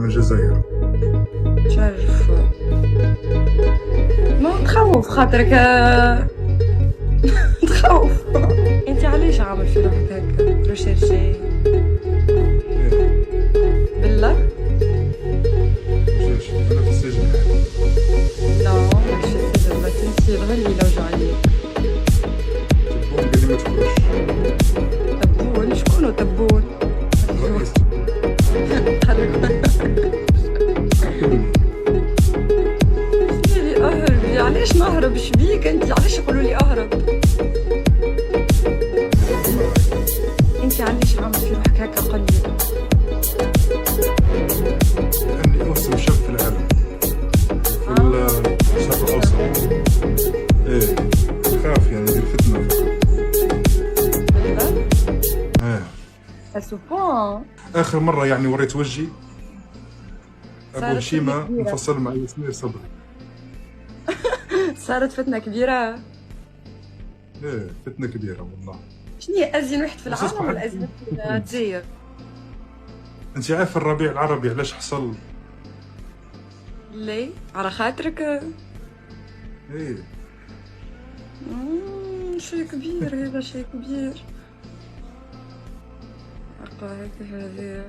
من الجزائر. تعرف ما تخوف خاطرك تخوف. انت علاش عامل في روحك هكا ريشيرشي إيه، بالله؟ جيش أنا في السجن يعني. لا ماكش في السجن، بس انت غلي لو جا عليك. تبون قال لي ما تخرجش. تبون شكونو تبون؟ الرئيس لي اهربي، علاش نهرب؟ شبيك انت؟ علاش يقولوا لي اهرب؟ انت علاش عامل في روحك هكا قليل؟ لأني أوسم شاب في العالم في الشرق الأوسط. إيه خاف يعني دير فتنة. بالله؟ إيه اسوبون آخر مرة يعني وريت وجهي أبو صارت هشيمة فتنة كبيرة. انفصل مع ياسمير صبري. صارت فتنة كبيرة. إيه فتنة كبيرة والله. شنو هي أزين واحد في بس العالم أصبح ولا أزين واحد في الجزائر؟ أنت عارف الربيع العربي علاش حصل؟ ليه؟ على خاطرك؟ إيه شي كبير هذا، شي كبير. هكا هذه